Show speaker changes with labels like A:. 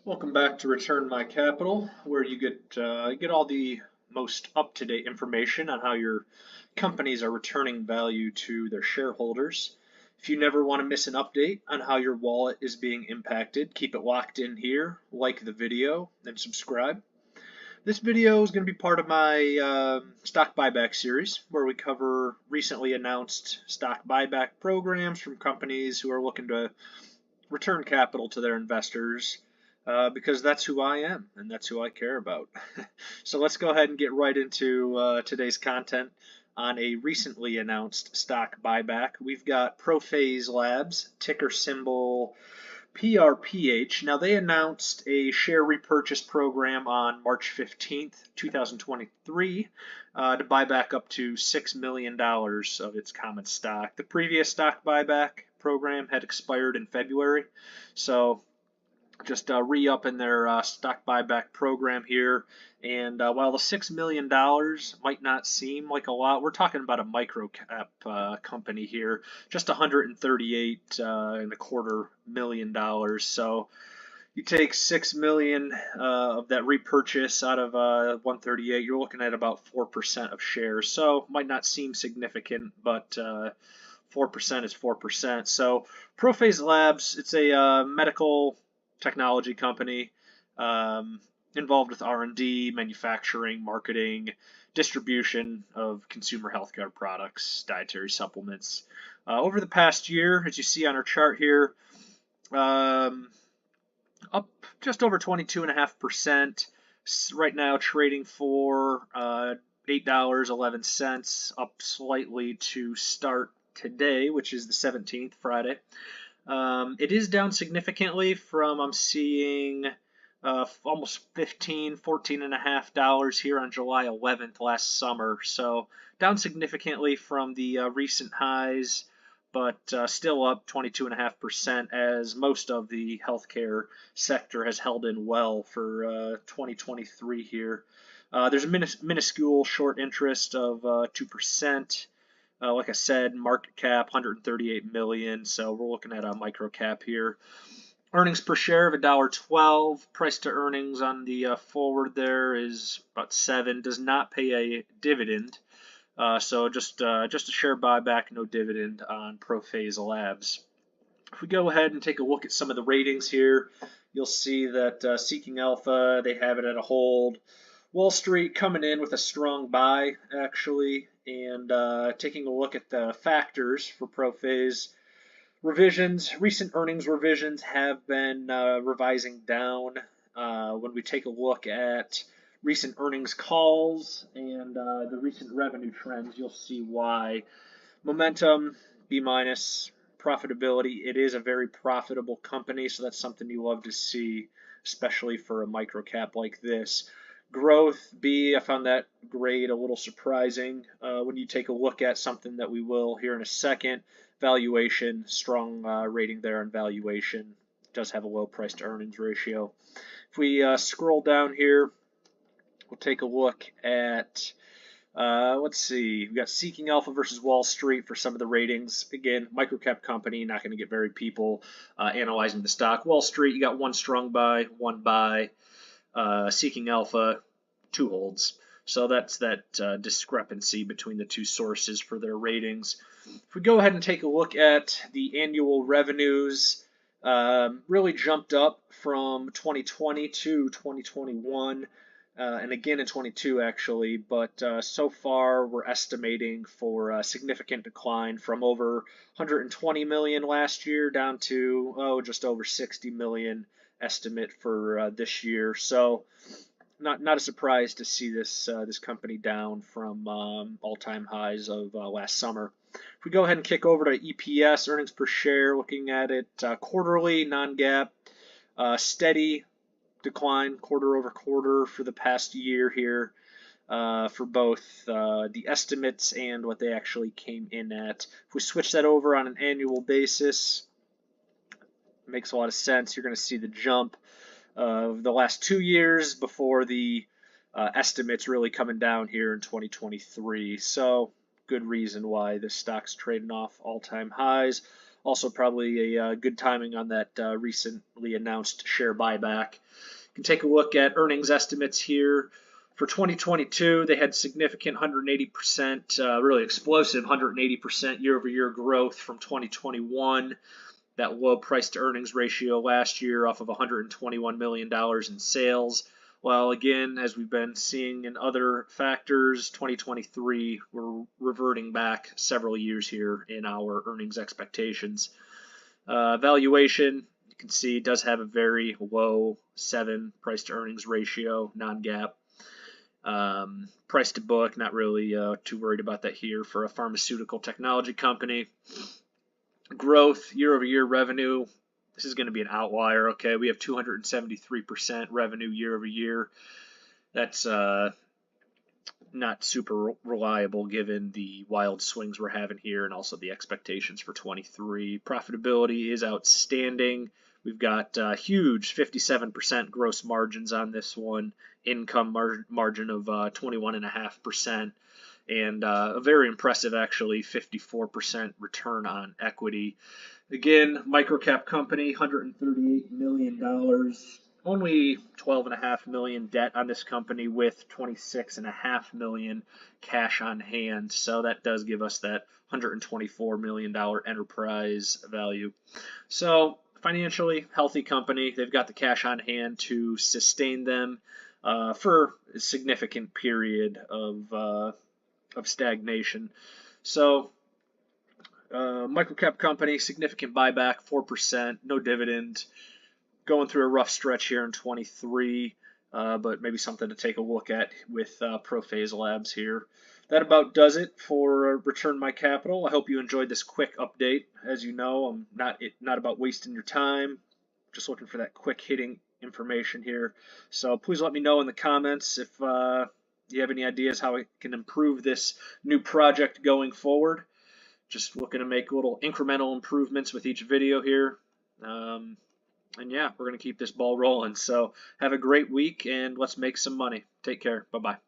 A: Welcome back to Return My Capital, where you get all the most up-to-date information on how your companies are returning value to their shareholders. If you never want to miss an update on how your wallet is being impacted, keep it locked in here, like the video, and subscribe. This video is going to be part of my stock buyback series, where we cover recently announced stock buyback programs from companies who are looking to return capital to their investors because that's who I am and that's who I care about. So let's go ahead and get right into today's content on a recently announced stock buyback. We've got ProPhase Labs, ticker symbol PRPH. Now, they announced a share repurchase program on March 15th, 2023, to buy back up to $6 million of its common stock. The previous stock buyback program had expired in February, so just re-upping their stock buyback program here. And while the $6 million might not seem like a lot, we're talking about a micro cap company here, just $138.25 million. So you take $6 million of that repurchase out of 138, you're looking at about 4% of shares. So might not seem significant, but 4% is 4%. So ProPhase Labs, it's a medical technology company involved with R&D, manufacturing, marketing, distribution of consumer healthcare products, dietary supplements. Over the past year, as you see on our chart here, up just over 22.5%. Right now trading for $8.11, up slightly to start today, which is the 17th, Friday. It is down significantly from, I'm seeing, almost $14.5 here on July 11th last summer. So down significantly from the recent highs, but still up 22.5% as most of the healthcare sector has held in well for 2023 here. There's a minuscule short interest of 2%. Like I said, market cap 138 million, so we're looking at a micro cap here. Earnings per share of $1.12. Price to earnings on the forward there is about 7. Does not pay a dividend, so just a share buyback, no dividend on ProPhase Labs. If we go ahead and take a look at some of the ratings here, you'll see that Seeking Alpha, they have it at a hold. Wall Street coming in with a strong buy, actually, and taking a look at the factors for ProPhase revisions. Recent earnings revisions have been revising down. When we take a look at recent earnings calls and the recent revenue trends, you'll see why. Momentum, B-. Profitability, it is a very profitable company, so that's something you love to see, especially for a micro cap like this. Growth, B, I found that grade a little surprising when you take a look at something that we will here in a second. Valuation, strong rating there on valuation. It does have a low price to earnings ratio. If we scroll down here, we'll take a look at, let's see, we've got Seeking Alpha versus Wall Street for some of the ratings. Again, microcap company, not going to get very people analyzing the stock. Wall Street, you got one strong buy, one buy. Seeking Alpha, 2 holds. So that's that discrepancy between the two sources for their ratings. If we go ahead and take a look at the annual revenues, really jumped up from 2020 to 2021, and again in 22 actually, but so far we're estimating for a significant decline from over 120 million last year down to just over 60 million estimate for this year. So not a surprise to see this company down from all-time highs of last summer. If we go ahead and kick over to EPS, earnings per share, looking at it quarterly, non-GAAP, steady decline quarter over quarter for the past year here for both the estimates and what they actually came in at. If we switch that over on an annual basis, it makes a lot of sense. You're going to see the jump of the last 2 years before the estimates really coming down here in 2023. So good reason why this stock's trading off all-time highs. Also, probably a good timing on that recently announced share buyback. You can take a look at earnings estimates here. For 2022, they had significant 180%, really explosive 180% year-over-year growth from 2021. That low price to earnings ratio last year off of $121 million in sales. While again, as we've been seeing in other factors, 2023, we're reverting back several years here in our earnings expectations. Valuation, you can see, does have a very low 7 price to earnings ratio, non-GAAP. Price to book, not really too worried about that here for a pharmaceutical technology company. Growth, year-over-year revenue, this is going to be an outlier, okay? We have 273% revenue year-over-year. That's not super reliable given the wild swings we're having here and also the expectations for 23. Profitability is outstanding. We've got huge 57% gross margins on this one, income margin of 21.5%. And a very impressive, actually, 54% return on equity. Again, microcap company, $138 million. Only $12.5 million debt on this company with $26.5 million cash on hand. So that does give us that $124 million enterprise value. So financially healthy company. They've got the cash on hand to sustain them for a significant period of stagnation. So microcap company, significant buyback, 4%, no dividend, going through a rough stretch here in 23, but maybe something to take a look at with ProPhase Labs here. That about does it for Return My Capital. I hope you enjoyed this quick update. As you know, I'm not about wasting your time, just looking for that quick hitting information here. So please let me know in the comments if you have any ideas how I can improve this new project going forward. Just looking to make little incremental improvements with each video here. And yeah, we're going to keep this ball rolling. So have a great week and let's make some money. Take care. Bye-bye.